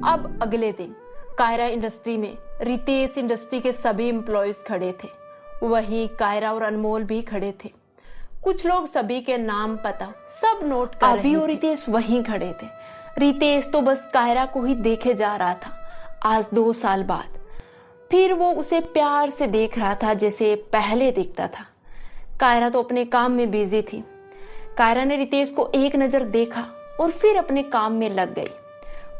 अब अगले दिन कायरा इंडस्ट्री में रितेश इंडस्ट्री के सभी एम्प्लॉयज खड़े थे। वहीं कायरा और अनमोल भी खड़े थे। कुछ लोग सभी के नाम पता सब नोट कर रहे थे। अभी और रितेश वहीं खड़े थे। रितेश तो बस कायरा को ही देखे जा रहा था। आज 2 साल बाद फिर वो उसे प्यार से देख रहा था जैसे पहले दिखता था। कायरा तो अपने काम में बिजी थी। कायरा ने रितेश को एक नजर देखा और फिर अपने काम में लग गई।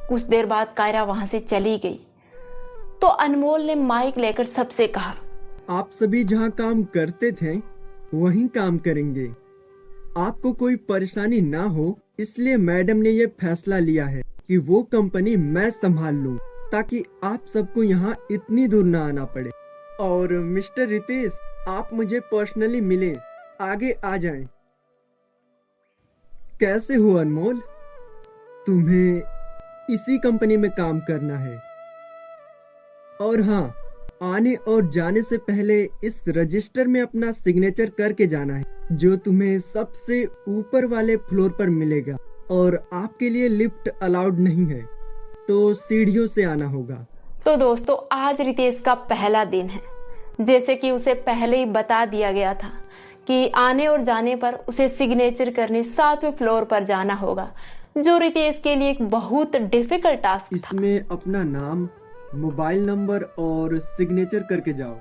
कुछ देर बाद कायरा वहां से चली गई तो अनमोल ने माइक लेकर सबसे कहा, आप सभी जहाँ काम करते थे वहीं काम करेंगे। आपको कोई परेशानी ना हो इसलिए मैडम ने ये फैसला लिया है कि वो कंपनी मैं संभाल लूं ताकि आप सबको यहाँ इतनी दूर ना आना पड़े। और मिस्टर रितेश, आप मुझे पर्सनली मिले, आगे आ जाएं। कैसे हो अनमोल? तुम्हें इसी कंपनी में काम करना है। और हाँ, आने और जाने से पहले इस रजिस्टर में अपना सिग्नेचर करके जाना है जो तुम्हें सबसे ऊपर वाले फ्लोर पर मिलेगा। और आपके लिए लिफ्ट अलाउड नहीं है तो सीढ़ियों से आना होगा। तो दोस्तों, आज रितेश का पहला दिन है। जैसे कि उसे पहले ही बता दिया गया था कि आने और जाने पर उसे सिग्नेचर करने 7वें फ्लोर पर जाना होगा, जो रितेश के लिए एक बहुत डिफिकल्ट टास्क था। इसमें अपना नाम, मोबाइल नंबर और सिग्नेचर करके जाओ।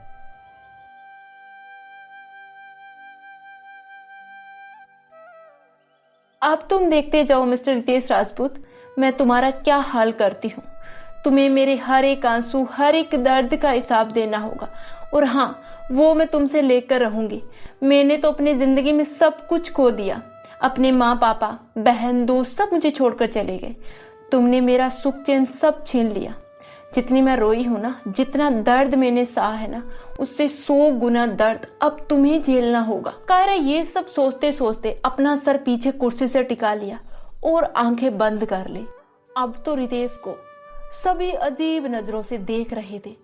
अब तुम देखते जाओ मिस्टर रितेश राजपूत, मैं तुम्हारा क्या हाल करती हूँ। तुम्हें मेरे हर एक आंसू, हर एक दर्द का हिसाब देना होगा। और हाँ, वो मैं तुमसे लेकर रहूंगी। मैंने तो अपनी जिंदगी में सब कुछ खो दिया। अपने माँ पापा, बहन, दोस्त सब मुझे छोड़कर चले गए। तुमने मेरा सुख चैन सब छीन लिया। जितनी मैं रोई हूं ना, जितना दर्द मैंने सहा है ना, उससे 100 गुना दर्द अब तुम्हें झेलना होगा। कायरा ये सब सोचते सोचते अपना सर पीछे कुर्सी से टिका लिया और आंखें बंद कर ली। अब तो रितेश को सभी अजीब नजरों से देख रहे थे।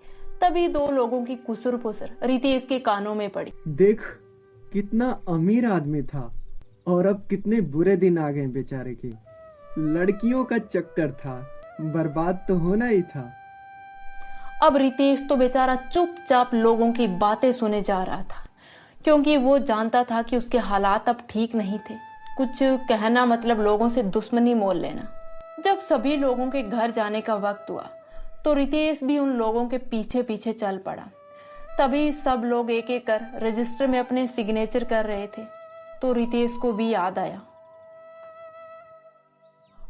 तभी 2 लोगों की कुसुर पुसर रितेश के कानों में पड़ी। देख, कितना अमीर आदमी था और अब कितने बुरे दिन आ गए बेचारे के। लड़कियों का चक्कर था, बर्बाद तो होना ही था। अब रितेश तो बेचारा चुपचाप लोगों की बातें सुने जा रहा था, क्योंकि वो जानता था कि उसके हालात अब ठीक नहीं थे। कुछ कहना मतलब लोगों से दुश्मनी मोल लेना। जब सभी लोगों के घर जाने का वक्त हुआ तो रितेश भी उन लोगों के पीछे पीछे चल पड़ा। तभी सब लोग एक एक कर रजिस्टर में अपने सिग्नेचर कर रहे थे तो रितेश को भी याद आया।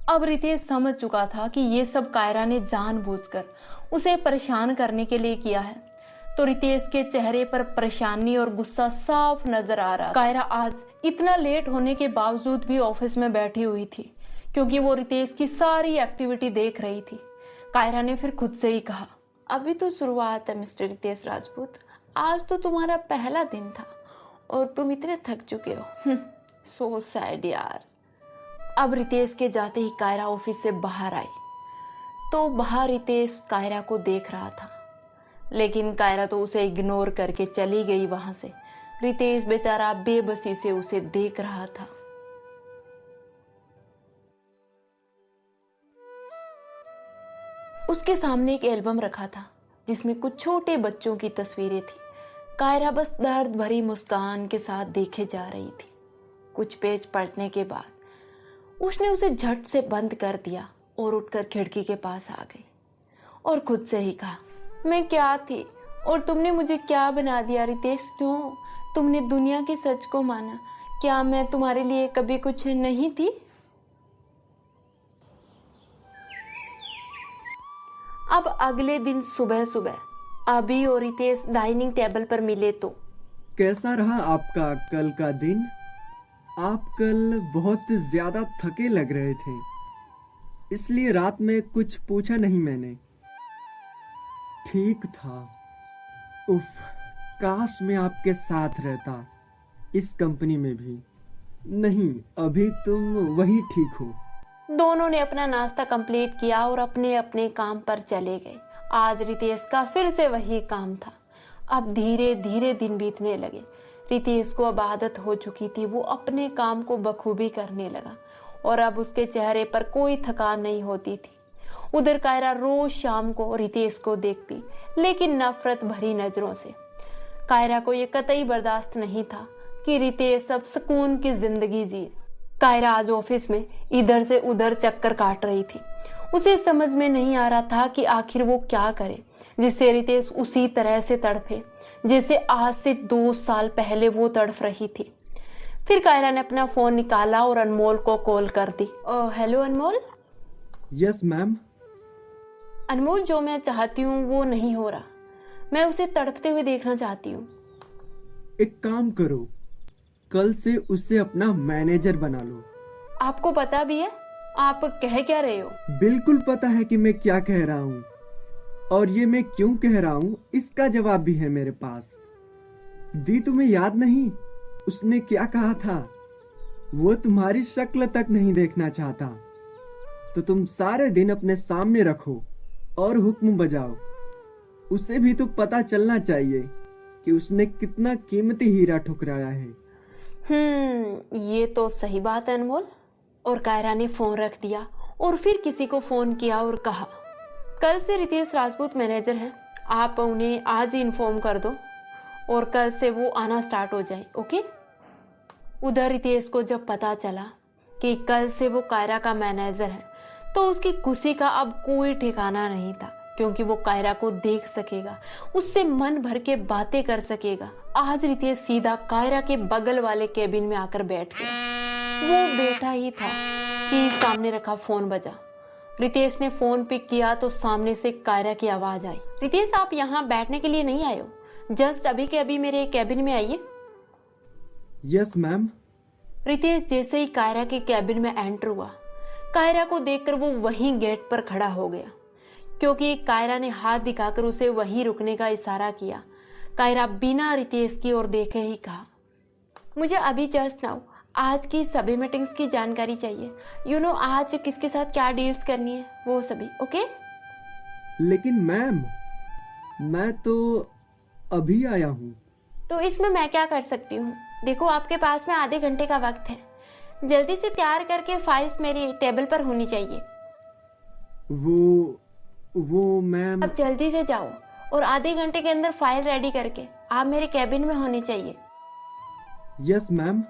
अब रितेश समझ चुका था कि ये सब कायरा ने जानबूझकर उसे परेशान करने के लिए किया है। तो रितेश के चेहरे पर परेशानी और गुस्सा साफ नजर आ रहा। कायरा आज इतना लेट होने के बावजूद भी ऑफिस में बैठी हुई थी, क्योंकि वो रितेश की सारी एक्टिविटी देख रही थी। कायरा ने फिर खुद से ही कहा, अभी तो शुरुआत है मिस्टर रितेश राजपूत। आज तो तुम्हारा पहला दिन था और तुम इतने थक चुके हो। सो सैड यार। अब रितेश के जाते ही कायरा ऑफिस से बाहर आई तो बाहर रितेश कायरा को देख रहा था, लेकिन कायरा तो उसे इग्नोर करके चली गई वहां से। रितेश बेचारा बेबसी से उसे देख रहा था। उसके सामने एक एल्बम रखा था जिसमें कुछ छोटे बच्चों की तस्वीरें थी। कायरा बस दर्द भरी मुस्कान के साथ देखे जा रही थी। कुछ पेज पलटने के बाद उसने उसे झट से बंद कर दिया और उठकर खिड़की के पास आ गई और खुद से ही कहा, मैं क्या थी और तुमने मुझे क्या बना दिया रितेश? क्यों तुमने दुनिया के सच को माना? क्या मैं तुम्हारे लिए कभी कुछ नहीं थी? अब अगले दिन सुबह सुबह अभी और रितेश डाइनिंग टेबल पर मिले तो, कैसा रहा आपका कल का दिन? आप कल बहुत ज्यादा थके लग रहे थे, इसलिए रात में कुछ पूछा नहीं मैंने। ठीक था। उफ, काश मैं आपके साथ रहता इस कंपनी में भी। नहीं, अभी तुम वही ठीक हो। दोनों ने अपना नाश्ता कंप्लीट किया और अपने अपने काम पर चले गए। आज रितेश का फिर से वही काम था। अब धीरे धीरे दिन बीतने लगे। रितेश को अब आदत हो चुकी थी। वो अपने काम को बखूबी करने लगा और अब उसके चेहरे पर कोई थकान नहीं होती थी उधर कायरा रोज शाम को रितेश को देखती, लेकिन नफरत भरी नजरों से। कायरा को ये कतई बर्दाश्त नहीं था कि रितेश अब सुकून की जिंदगी जिए। कायरा आज ऑफिस में इधर से उधर चक्कर काट रही थी। उसे समझ में नहीं आ रहा था कि आखिर वो क्या करे जिससे रितेश उसी तरह से तड़पे जैसे आज से 2 साल पहले वो तड़प रही थी। फिर कायरा ने अपना फोन निकाला और अनमोल को कॉल कर दी। Hello Anmol. Yes ma'am. Anmol, जो मैं चाहती हूँ वो नहीं हो रहा। मैं उसे तड़पते हुए देखना चाहती हूँ। एक काम करो, कल से उसे अपना मैनेजर बना लो। आपको पता भी है आप कह क्या रहे हो? बिल्कुल पता है कि मैं क्या कह रहा हूँ, और ये मैं क्यों कह रहा हूँ इसका जवाब भी है मेरे पास। दी, तुम्हें याद नहीं उसने क्या कहा था? वो तुम्हारी शक्ल तक नहीं देखना चाहता, तो तुम सारे दिन अपने सामने रखो और हुक्म बजाओ। उसे भी तो पता चलना चाहिए कि उसने कितना कीमती हीरा ठुकराया है। ये तो सही बात है अनमोल। और कायरा ने फोन रख दिया और फिर किसी को फोन किया और कहा, कल से रितेश राजपूत मैनेजर हैं, आप उन्हें आज ही इन्फॉर्म कर दो और कल से वो आना स्टार्ट हो जाए। ओके। उधर रितेश को जब पता चला कि कल से वो कायरा का मैनेजर है तो उसकी खुशी का अब कोई ठिकाना नहीं था, क्योंकि वो कायरा को देख सकेगा, उससे मन भर के बातें कर सकेगा। आज रितेश सीधा कायरा के बगल वाले केबिन में आकर बैठ गया। वो बैठा ही था कि सामने रखा फोन बजा। रितेश ने फोन पिक किया तो सामने से कायरा की आवाज आई, रितेश आप यहाँ बैठने के लिए नहीं आए हो, जस्ट अभी के अभी मेरे केबिन में आइए। Yes ma'am. रितेश जैसे ही कायरा के केबिन में एंटर हुआ, कायरा को देखकर वो वहीं गेट पर खड़ा हो गया, क्योंकि कायरा ने हाथ दिखाकर उसे वहीं रुकने का इशारा किया। कायरा बिना रितेश की ओर देखे ही कहा, मुझे अभी जस्ट नाउ आज की सभी मीटिंग्स की जानकारी चाहिए। आज किसके साथ क्या डील्स करनी है वो सभी। ओके। लेकिन मैम, मैं तो अभी आया हूँ। तो इसमें मैं क्या कर सकती हूँ? देखो आपके पास में आधे घंटे का वक्त है, जल्दी से तैयार करके फाइल्स मेरी टेबल पर होनी चाहिए। वो मैम। अब जल्दी से जाओ और आधे घंटे के अंदर फाइल रेडी करके आप मेरे कैबिन में होने चाहिए। Yes ma'am.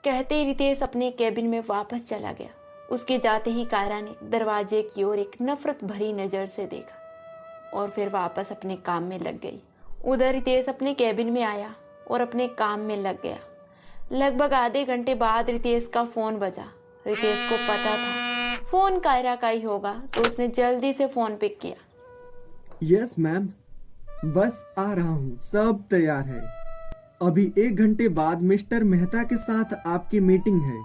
कहते ही रितेश अपने कैबिन में वापस चला गया। उसके जाते ही कायरा ने दरवाजे की ओर एक नफरत भरी नजर से देखा और फिर वापस अपने काम में लग गई। उधर रितेश अपने कैबिन में आया और अपने काम में लग गया। लगभग आधे घंटे बाद रितेश का फोन बजा। रितेश को पता था फोन कायरा का ही होगा, तो उसने जल्दी से फोन पिक किया। यस मैम, बस आ रहा हूँ, सब तैयार है। अभी 1 घंटे बाद मिस्टर मेहता के साथ आपकी मीटिंग है।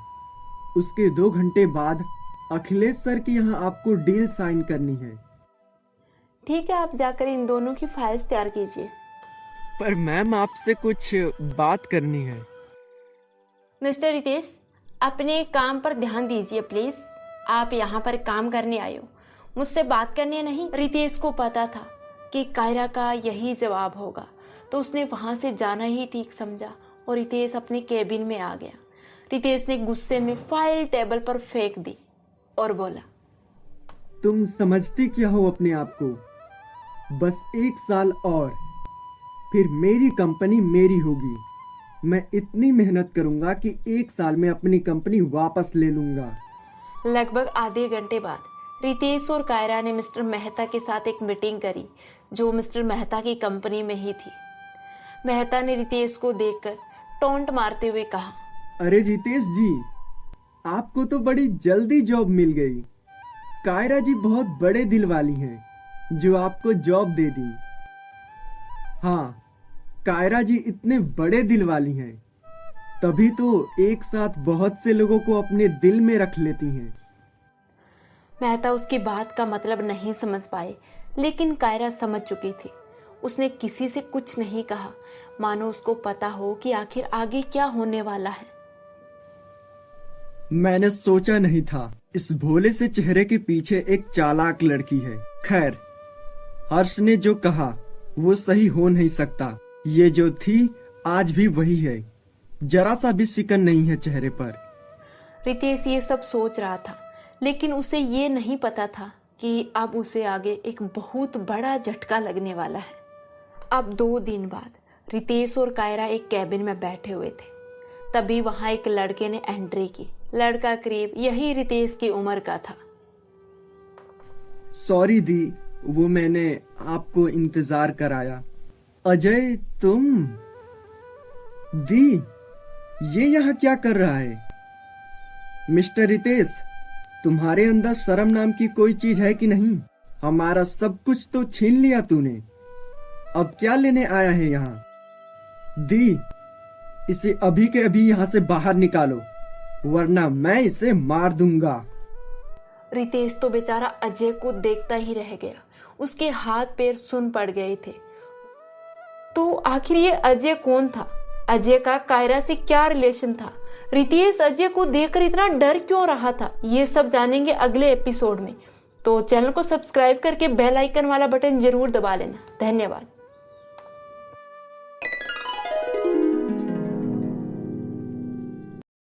उसके 2 घंटे बाद अखिलेश सर के यहाँ आपको डील साइन करनी है। ठीक है, आप जाकर इन दोनों की फाइल्स तैयार कीजिए। पर मैम, आपसे कुछ बात करनी है। मिस्टर रितेश, अपने काम पर ध्यान दीजिए प्लीज। आप यहाँ पर काम करने आए हो, मुझसे बात करने नहीं। रितेश को पता था कि कायरा का यही जवाब होगा, तो उसने वहां से जाना ही ठीक समझा और रितेश अपने केबिन में आ गया। रितेश ने गुस्से में फाइल टेबल पर फेंक दी और बोला, तुम समझती क्या हो अपने आप को? बस 1 साल और फिर मेरी कंपनी मेरी होगी। मैं इतनी मेहनत करूंगा कि 1 साल में अपनी कंपनी वापस ले लूंगा। लगभग आधे घंटे बाद रितेश और कायरा ने मिस्टर मेहता के साथ एक मीटिंग करी, जो मिस्टर मेहता की कंपनी में ही थी। मेहता ने रितेश को देखकर टोंट मारते हुए कहा, अरे रितेश जी, आपको तो बड़ी जल्दी जॉब मिल गई। कायरा जी बहुत बड़े दिल वाली हैं, जो आपको जॉब दे दी। हाँ, कायरा जी इतने बड़े दिल वाली हैं, तभी तो एक साथ बहुत से लोगों को अपने दिल में रख लेती हैं। मेहता उसकी बात का मतलब नहीं समझ पाए, लेकिन कायरा समझ चुकी थी। उसने किसी से कुछ नहीं कहा, मानो उसको पता हो कि आखिर आगे क्या होने वाला है। मैंने सोचा नहीं था इस भोले से चेहरे के पीछे एक चालाक लड़की है। खैर, हर्ष ने जो कहा वो सही हो नहीं सकता। ये जो थी आज भी वही है, जरा सा भी सिकन नहीं है चेहरे पर। रितेश ये सब सोच रहा था, लेकिन उसे ये नहीं पता था कि अब उसे आगे एक बहुत बड़ा झटका लगने वाला है। अब 2 दिन बाद रितेश और कायरा एक कैबिन में बैठे हुए थे। तभी वहां एक लड़के ने एंट्री की। लड़का करीब यही रितेश की उम्र का था। सॉरी दी, वो मैंने आपको इंतजार कराया। अजय तुम? दी, ये यहाँ क्या कर रहा है? मिस्टर रितेश, तुम्हारे अंदर शर्म नाम की कोई चीज है कि नहीं? हमारा सब कुछ तो छीन लिया तूने, अब क्या लेने आया है यहाँ? दी, इसे अभी के अभी यहाँ से बाहर निकालो, वरना मैं इसे मार दूंगा। रितेश तो बेचारा अजय को देखता ही रह गया। उसके हाथ पैर सुन पड़ गए थे। तो आखिर ये अजय कौन था? अजय का कायरा से क्या रिलेशन था? रितेश अजय को देखकर इतना डर क्यों रहा था? ये सब जानेंगे अगले एपिसोड में। तो चैनल को सब्सक्राइब करके बेल आइकन वाला बटन जरूर दबा लेना। धन्यवाद।